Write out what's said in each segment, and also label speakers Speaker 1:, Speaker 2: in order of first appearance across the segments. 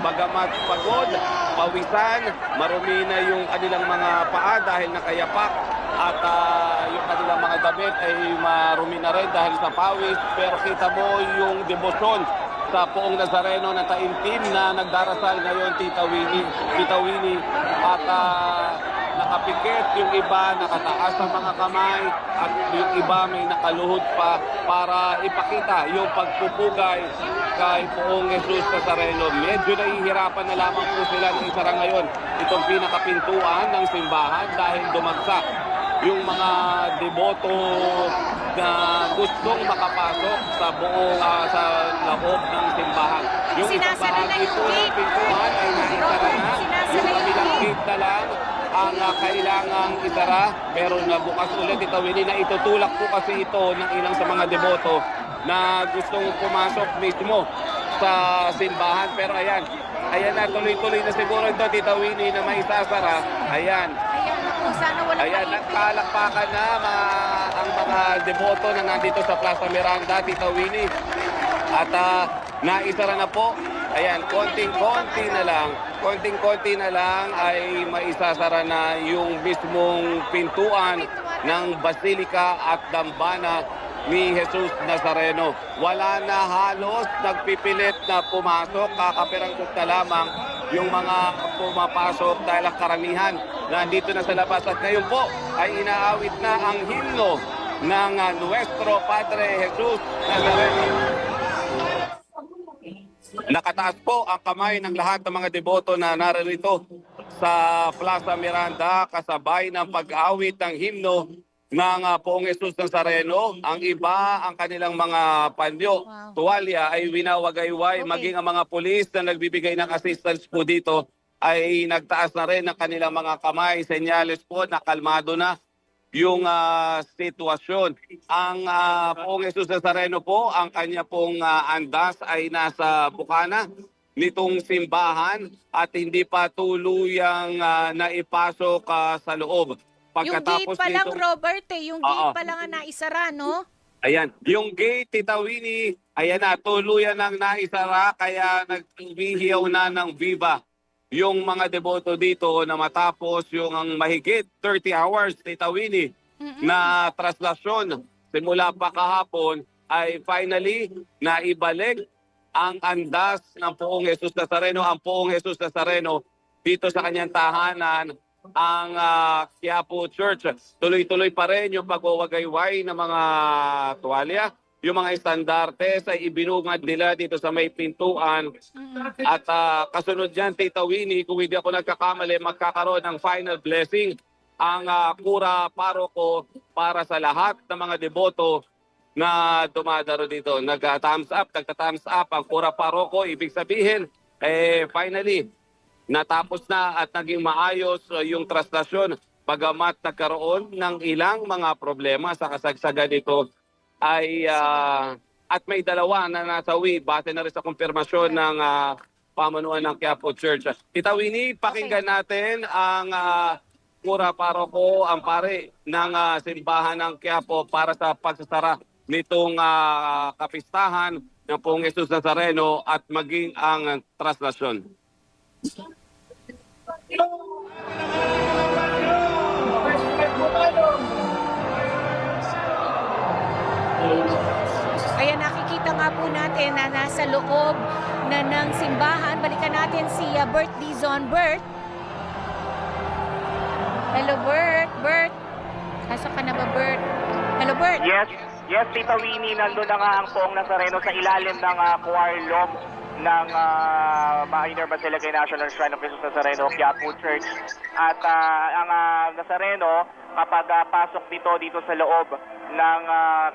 Speaker 1: Bagamat pagod, pawisan, marumi na yung kanilang mga paa dahil nakayapak at yung kanilang mga damit ay marumi na rin dahil sa pawis. Pero kita mo yung debosyon sa Poong Nazareno na taimtim na nagdarasal ngayon, Tita Winnie. At nakapikit, yung iba nakataas ang mga kamay at yung iba may nakaluhod pa para ipakita yung pagpupugay kay Poong Jesus Nazareno. Medyo nahihirapan na lamang po sila ng isara ngayon itong pinakapintuan ng simbahan dahil dumagsak yung mga deboto na gustong makapasok sa buong sa loob ng simbahan. Yung isang bahagi po ng pintuan ay naisara na. Yung kabilang gate na lang ang kailangang isara, pero nabukas ulit. Ito, na itutulak po kasi ito ng ilang sa mga deboto na gustong pumasok mismo sa simbahan. Pero ayan na, tuloy-tuloy na siguro ito, Tita Winnie, na may isasara. Ayan, nagkalakpakan na ang mga deboto na nandito sa Plaza Miranda, Tita Winnie. At naisara na po. Ayan, konting-konti na lang ay maisasara na yung mismong pintuan ng Basilika at Dambana ni Jesus Nazareno. Wala na halos nagpipilit na pumasok, kakapirangkot na lamang yung mga pumapasok dahil ang karamihan nandito na sa labas. At ngayon po ay inaawit na ang himno ng Nuestro Padre Jesus Nazareno. Nakataas po ang kamay ng lahat ng mga deboto na naririto sa Plaza Miranda kasabay ng pag-awit ng himno ng Poong Jesus Nazareno. Ang iba, ang kanilang mga panyo, tuwalya ay winawagayway. Maging ang mga pulis na nagbibigay ng assistance po dito ay nagtaas na rin ng kanilang mga kamay. Senyales po na kalmado na yung sitwasyon. Ang Poong Jesus Nazareno po, ang kanya pong andas ay nasa bukana nitong simbahan at hindi pa tuluyang naipasok sa loob.
Speaker 2: Yung gate pa lang, Robert, yung gate pa lang ang naisara, no?
Speaker 1: Ayan, yung gate, Tita Winnie, ayan na, tuluyan ng naisara, kaya nagbihiyaw na ng Viva yung mga deboto dito na matapos yung mahigit 30 hours, Tita Winnie, na traslasyon simula pa kahapon ay finally naibalik ang andas ng Poong Jesus Nazareno, ang Poong Jesus Nazareno dito sa kanyang tahanan, ang Quiapo Church. Tuloy-tuloy pa rin yung pagwawagayway ng mga tuwalya. Yung mga estandartes ay ibinungad nila dito sa may pintuan. At kasunod dyan, Tita Winnie, kung hindi ako nagkakamali, magkakaroon ng final blessing ang kura paroko para sa lahat ng mga deboto na dumadaro dito. Nag-thumbs up ang kura paroko. Ibig sabihin, finally, natapos na at naging maayos yung traslasyon. Bagamat nagkaroon ng ilang mga problema sa kasagsagan nito ay at may dalawa na nasawi base na rin sa kumpirmasyon ng pamunuan ng Quiapo Church. Tita Winnie, pakinggan natin ang kura paroko, ang pare ng simbahan ng Quiapo para sa pagsasara nitong kapistahan ng Poong Jesus Nazareno at maging ang traslasyon.
Speaker 2: Ayan, nakikita nga po natin na nasa loob na ng simbahan. Balikan natin si Bert Dizon. Bert? Hello, Bert. Bert? Pasok ka na ba, Bert? Hello, Bert?
Speaker 3: Yes, Tita Winnie, nandun na nga ang Poong Nazareno sa ilalim ng choir ng Minor Basilica National Shrine of Jesus Nazareno, Quiapo Church. At ang Nazareno, kapag pasok dito sa loob ng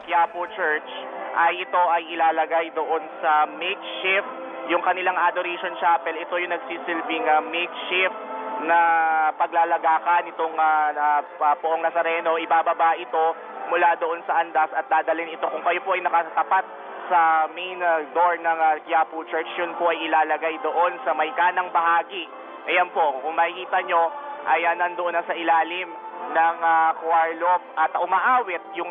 Speaker 3: Quiapo Church, ay ito ay ilalagay doon sa makeshift, yung kanilang adoration chapel. Ito yung nagsisilbing makeshift na paglalagakan nitong Poong Nazareno. Ibababa ito mula doon sa andas at dadalhin ito. Kung kayo po ay nakatapat sa main door ng Quiapo Church, yun po ay ilalagay doon sa may kanang bahagi. Ayan po, kung makikita nyo, ay nandoon na sa ilalim ng Kuarlop at umaawit yung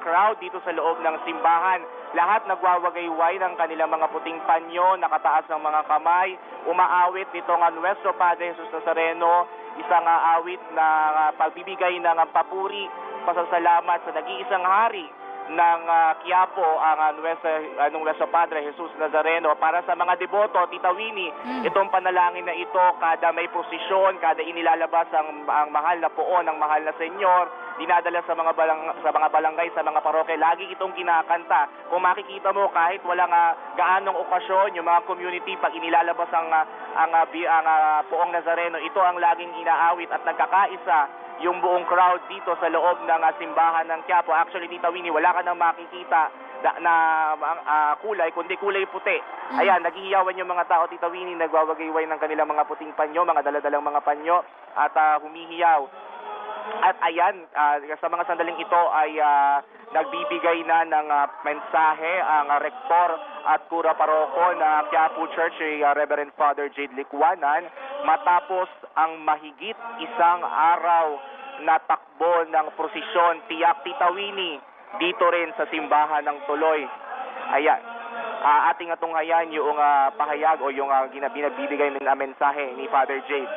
Speaker 3: crowd dito sa loob ng simbahan. Lahat nagwawagayway ng kanilang mga puting panyo, nakataas ng mga kamay, umaawit nitong Nuestro Padre Jesus Nazareno, isang awit na pagbibigay ng papuri, pasasalamat sa nag-iisang hari ng Quiapo, ang Nuestro Padre Jesus Nazareno. Para sa mga deboto, Tita Winnie, itong panalangin na ito, kada may prosesyon, kada inilalabas ang mahal na poon, ang mahal na senyor, dinadala sa mga barangay, sa mga parokya, lagi itong kinakanta. Kung makikita mo, kahit walang gaanong okasyon, yung mga community, pag inilalabas ang poong Nazareno, ito ang laging inaawit at nagkakaisa yung buong crowd dito sa loob ng simbahan ng Quiapo. Actually, Tita Winnie, wala ka nang makikita na kulay, kundi kulay puti. Ayan, naghihiyawan yung mga tao, Tita Winnie, nagwawagayway ng kanilang mga puting panyo, mga daladalang mga panyo, at humihiyaw. At ayan, sa mga sandaling ito ay nagbibigay na ng mensahe ang rektor at kura paroko na Quiapo Church, Reverend Father Jade Licuanan, matapos ang mahigit isang araw na takbo ng prosesyon, tiyak, Tita Winnie, dito rin sa simbahan ng Tuloy. Ayan, ating atunghayan yung pahayag o yung binabibigay ng mensahe ni Father Jade.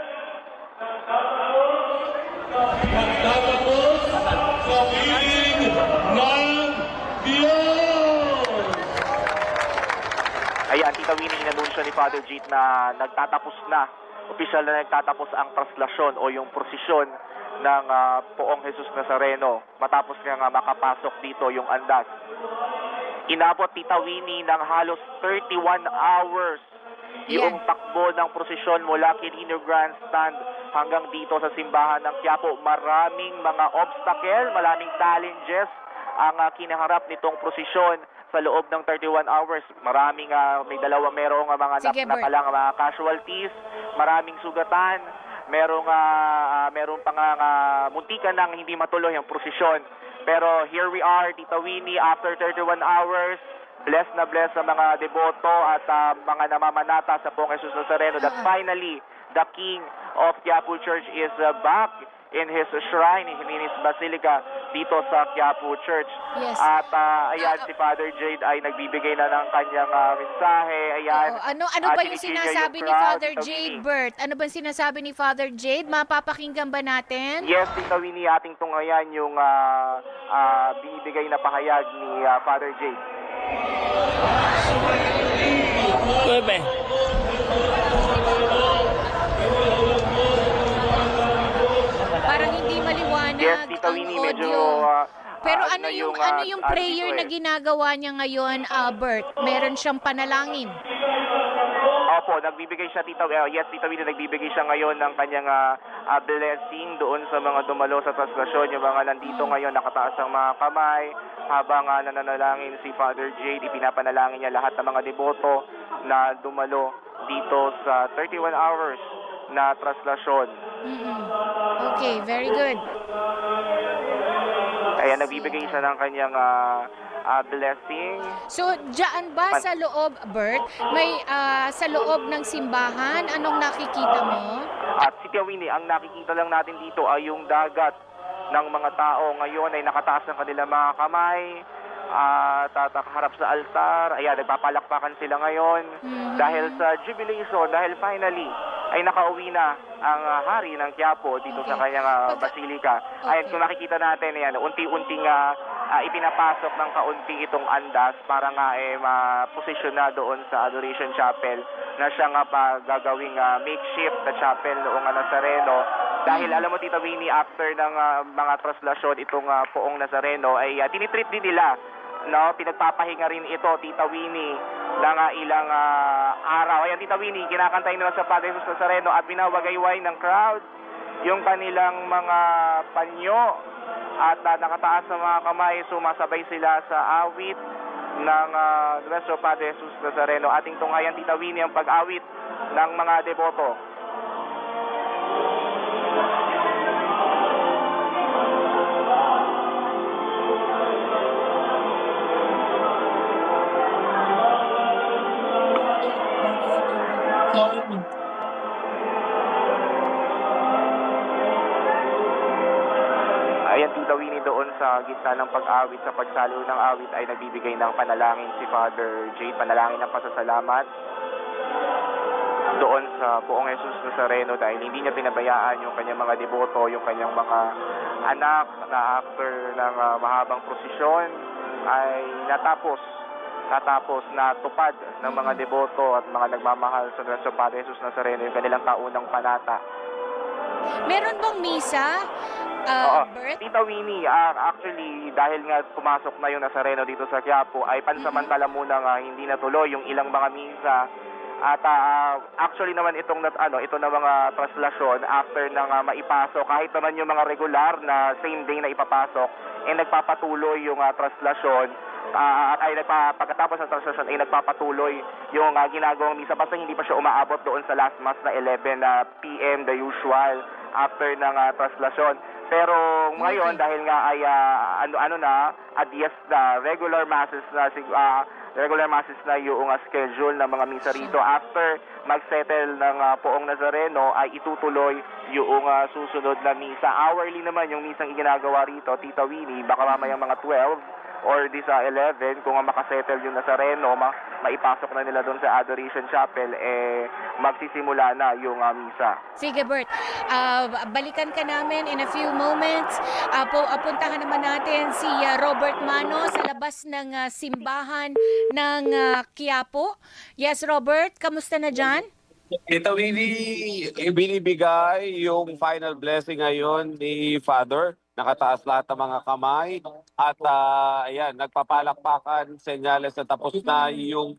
Speaker 4: Magtatapos sa piling ng Diyos!
Speaker 3: Ayan, Tita Winnie, inanunsyo ni Father Jade na nagtatapos na, opisyal na nagtatapos ang traslasyon o yung prosesyon ng poong Jesus Nazareno matapos nga makapasok dito yung andas. Inabot, Tita Winnie, ng halos 31 hours yung takbo ng prosesyon mula Quirino Grandstand hanggang dito sa simbahan ng Quiapo. Maraming mga obstacle, maraming challenges ang kinaharap nitong prosesyon sa loob ng 31 hours. Maraming merong mga napalang mga casualties, maraming sugatan, merong pang muntikan nang hindi matuloy ang prosesyon. Pero here we are, Tita Winnie, after 31 hours, blessed na blessed sa mga deboto at mga namamanata sa Poong Jesus Nazareno that finally the King of Quiapo Church is back in his shrine, in his basilica dito sa Quiapo Church.
Speaker 2: Yes.
Speaker 3: At ayan, si Father Jade ay nagbibigay na ng kanyang mensahe. Ayan.
Speaker 2: Ano ba yung sinasabi ni Father Jade, Bert? Ano ba sinasabi ni Father Jade? Mapapakinggan ba natin?
Speaker 3: Yes, Tita Winnie, ating tunghayan yung binibigay na pahayag ni Father Jade.
Speaker 5: Bebe.
Speaker 2: Parang hindi maliwanag
Speaker 3: Yes, Tita
Speaker 2: ang
Speaker 3: Winnie,
Speaker 2: audio.
Speaker 3: medyo
Speaker 2: Pero ano yung prayer na ginagawa niya ngayon, Bert? Meron siyang panalangin.
Speaker 3: Opo, nagbibigay siya, Tita Winnie, nagbibigay siya ngayon ng kanyang blessing doon sa mga dumalo sa traslasyon, yung mga nandito ngayon, nakataas ang mga kamay, habang nananalangin si Father Jade, ipinapanalangin niya lahat ng mga deboto na dumalo dito sa 31 hours na traslasyon.
Speaker 2: Okay, very good.
Speaker 3: Kaya nagbibigay siya ng kanyang blessing.
Speaker 2: So, diyan ba sa loob, Bert, may sa loob ng simbahan, anong nakikita mo?
Speaker 3: At si Tia Winnie, ang nakikita lang natin dito ay yung dagat ng mga tao ngayon ay nakataas ng kanilang mga kamay, harap sa altar. Ayan, nagpapalakpakan sila ngayon dahil sa jubilation, dahil finally ay nakauwi na ang hari ng Quiapo dito sa kanyang basilika. Ayan, kung nakikita natin, ayan, unti-unting ipinapasok ng kaunti itong andas para nga ma-position na doon sa Adoration Chapel na siya nga gagawing makeshift na chapel noong Nazareno. Dahil alam mo, Tita Winnie, after ng mga traslasyon itong poong Nazareno ay tinitreat din nila, no? Pinagpapahinga rin ito, Tita Winnie, ng ilang araw. Ayan, Tita Winnie, kinakantay nila sa Padre Jesus Nazareno at binawagayway ng crowd yung kanilang mga panyo at nakataas sa mga kamay, sumasabay sila sa awit ng Nuestro Padre Jesus Nazareno. Ating tunghayan, Tita Winnie, ang pag-awit ng mga deboto. pamamagitan ng pag-awit sa pagsaliw ng awit ay nagbibigay ng panalangin si Father Jade, panalangin ng pasasalamat doon sa Poong Jesus Nazareno dahil hindi niya pinabayaan yung kanyang mga deboto, yung kanyang mga anak na after ng mahabang prosesyon ay natapos na tupad ng mga deboto at mga nagmamahal sa Padre Jesus Nazareno yung kanilang taunang panata.
Speaker 2: Meron bang misa,
Speaker 3: Oo.
Speaker 2: Bert?
Speaker 3: Tita Winnie, actually, dahil nga pumasok na yung Nazareno dito sa Quiapo, ay pansamantala muna nga hindi natuloy yung ilang mga misa. At actually naman ito na mga traslasyon after nang maipasok, kahit naman yung mga regular na same day na ipapasok, nagpapatuloy yung traslasyon. Pagkatapos ng translasyon ay nagpapatuloy yung ginagawang misa basta hindi pa siya umaabot doon sa last mass na 11 p.m. the usual after ng translasyon. Pero ngayon dahil nga ay regular masses na yung schedule ng mga misa rito after magsettle ng Poong Nazareno ay itutuloy yung susunod na misa. Hourly naman yung misang iginagawa rito, Tita Winnie, baka mamayang mga 12 or di sa 11, kung makasettle yung Nazareno, maipasok na nila doon sa Adoration Chapel, magsisimula na yung misa.
Speaker 2: Sige, Bert. Balikan ka namin in a few moments. Puntahan naman natin si Robert Mano sa labas ng simbahan ng Quiapo. Yes, Robert, kamusta na dyan?
Speaker 1: Tita Winnie, ibinibigay yung final blessing ngayon ni Father. Nakataas lahat ng mga kamay at ayan, nagpapalakpakan, senyales na tapos na yung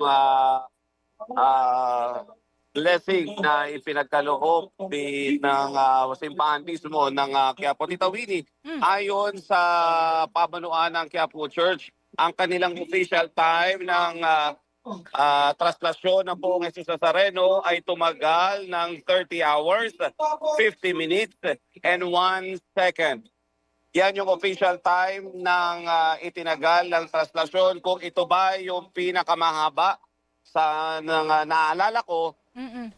Speaker 1: blessing na ipinagkaloob ng simbahan mismo ng Quiapo. Tita Winnie, ayon sa pamanuan ng Quiapo Church, ang kanilang official time ng traslasyon ng Poong Jesus Nazareno ay tumagal ng 30 hours, 50 minutes, and 1 second. Yan yung official time ng itinagal ng traslasyon. Kung ito ba yung pinakamahaba sa naalala ko,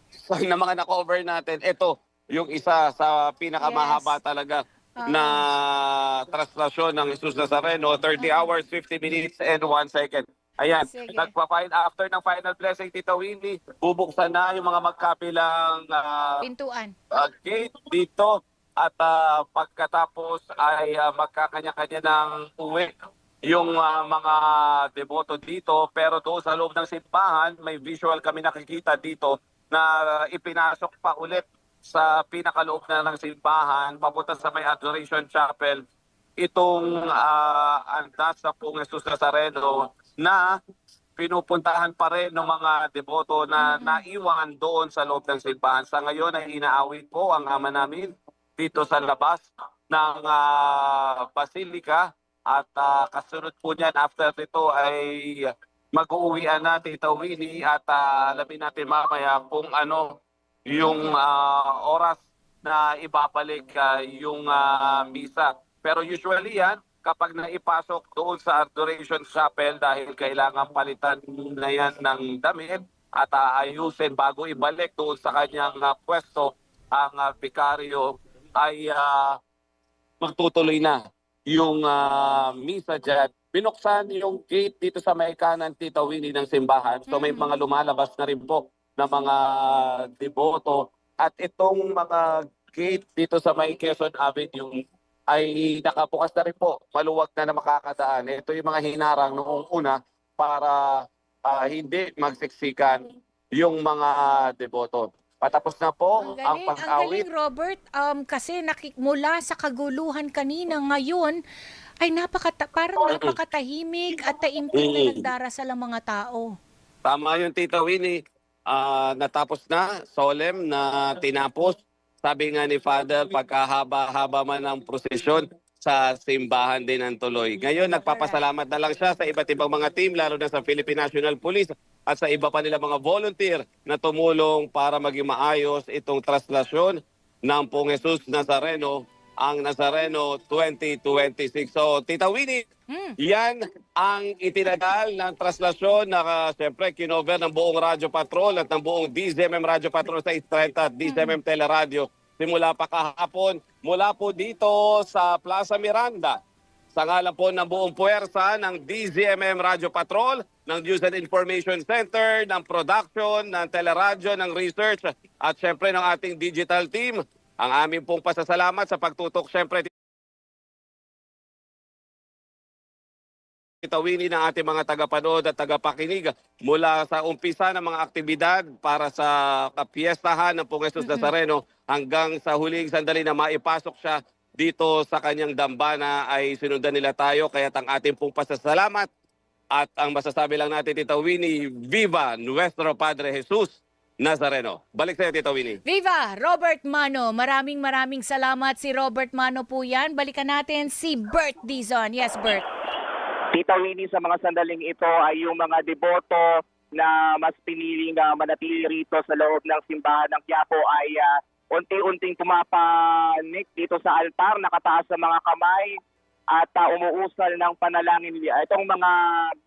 Speaker 1: sa mga na-cover natin, ito yung isa sa pinakamahaba talaga na traslasyon ng Jesus Nazareno, 30 hours, 50 minutes, and 1 second. Ayan, after ng final blessing, Tita Winnie, bubuksan na yung mga magkapilang
Speaker 2: Pintuan.
Speaker 1: Gate dito. At pagkatapos ay magkakanya-kanya ng uwi yung mga deboto dito. Pero doon sa loob ng simbahan, may visual kami nakikita dito na ipinasok pa ulit sa pinakaloob na ng simbahan, papunta sa may Adoration Chapel, itong andas sa Poong Jesus Nazareno na pinupuntahan pa rin ng mga deboto na naiwan doon sa loob ng simbahan. Sa ngayon ay inaawit po ang ama namin dito sa labas ng Basilica at kasunod po niyan after nito ay mag-uuwian na, Tita Winnie, at alamin natin mamaya kung ano yung oras na ibabalik yung misa. Pero usually yan, kapag naipasok doon sa Adoration Chapel dahil kailangan palitan na yan ng damit at ayusin bago ibalik doon sa kanyang pwesto ang vikaryo, ay magtutuloy na yung misa dyan. Binuksan yung gate dito sa may kanan, Tita Winnie, ng simbahan. So may mga lumalabas na rin po na mga deboto. At itong mga gate dito sa may Quezon Avenue ay nakabukas na rin po. Maluwag na makakadaan. Ito yung mga hinarang noong una para hindi magsiksikan yung mga deboto. Patapos na po ang pag-awit.
Speaker 2: Ang galing, Robert. Kasi mula sa kaguluhan kanina, ngayon ay parang napakatahimik at taimtim na nagdarasal ang mga tao.
Speaker 1: Tama yun, Tita Winnie. Natapos na, solemn na tinapos. Sabi nga ni Father, pagkahaba-haba man ang prosesyon, sa simbahan din ang tuloy. Ngayon, nagpapasalamat na lang siya sa iba't ibang mga team, lalo na sa Philippine National Police at sa iba pa nila mga volunteer na tumulong para maging maayos itong traslasyon ng Poong Jesus Nazareno, ang Nazareno 2026. So, Tita Winnie, yan ang itinagal ng traslasyon na siyempre kinover ng buong Radyo Patrol at ng buong DZMM Radyo Patrol sa 630 at DZMM Teleradio simula pa kahapon mula po dito sa Plaza Miranda sa ngalan po ng buong puwersa ng DZMM Radio Patrol, ng News and Information Center, ng production, ng teleradyo, ng research, at syempre ng ating digital team. Ang aming pong pasasalamat sa pagtutok syempre Tita Winnie ng ating mga tagapanood at tagapakinig mula sa umpisa ng mga aktibidad para sa kapiestahan ng Pong Jesus Nazareno hanggang sa huling sandali na maipasok siya dito sa kanyang dambana ay sinundan nila tayo. Kaya ang ating pong pasasalamat at ang masasabi lang natin, Tita Winnie, Viva Nuestro Padre Jesus Nazareno. Balik sa iyo, Tita Winnie.
Speaker 2: Viva Robert Mano. Maraming salamat. Si Robert Mano po yan. Balikan natin si Bert Dizon. Yes, Bert.
Speaker 3: Tita Winnie, sa mga sandaling ito ay yung mga deboto na mas piniling manatili rito sa loob ng simbahan ng Quiapo ay unti-unting pumapanik dito sa altar, nakataas sa mga kamay at umuusal ng panalangin. Itong mga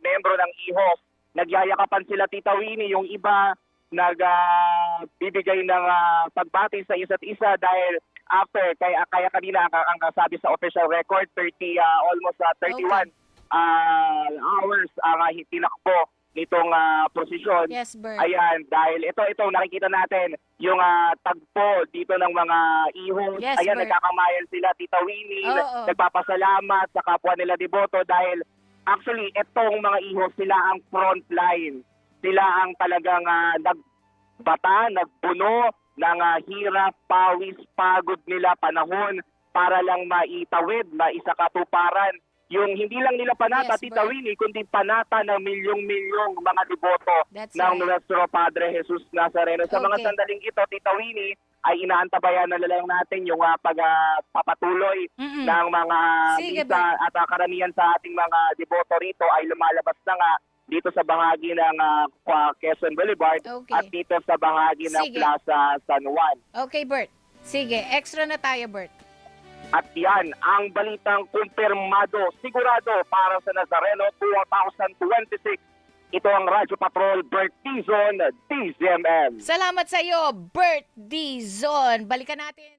Speaker 3: membro ng IHOS, nagyayakapan sila, Tita Winnie, yung iba nagbibigay ng pagbati sa isa't isa dahil after, kaya kanina ang sabi sa official record, almost 31 hours ang tinakbo nitong prosesyon.
Speaker 2: Yes, Bert.
Speaker 3: Ayan, dahil ito nakikita natin yung tagpo dito ng mga ihos.
Speaker 2: Yes,
Speaker 3: Ayan,
Speaker 2: Bert.
Speaker 3: nagkakamayan sila, Tita Winnie,
Speaker 2: Oo.
Speaker 3: nagpapasalamat sa kapwa nila deboto dahil actually itong mga ihos, sila ang front line. Sila ang talagang nagbata, nagpuno ng hirap, pawis, pagod nila, panahon para lang maitawid, maisakatuparan yung hindi lang nila panata,
Speaker 2: Yes,
Speaker 3: Tita
Speaker 2: Bert.
Speaker 3: Winnie, kundi panata ng milyong-milyong mga deboto
Speaker 2: That's
Speaker 3: ng
Speaker 2: right.
Speaker 3: Nuestro Padre Jesus Nazareno. Sa mga
Speaker 2: Okay.
Speaker 3: sandaling ito, Tita Winnie, ay inaantabayan na lang natin yung pagpapatuloy
Speaker 2: Mm-mm.
Speaker 3: ng mga
Speaker 2: Sige,
Speaker 3: misa at karamihan sa ating mga deboto rito ay lumalabas na nga dito sa bahagi ng Quezon Boulevard
Speaker 2: Okay.
Speaker 3: at dito sa bahagi ng
Speaker 2: Sige.
Speaker 3: Plaza San Juan.
Speaker 2: Okay, Bert. Sige, extra na tayo, Bert.
Speaker 3: At yan ang balitang kumpirmado, sigurado para sa Nazareno 2026. Ito ang Radyo Patrol, Bert Dizon, DZMM.
Speaker 2: Salamat sa iyo, Bert Dizon. Balikan natin.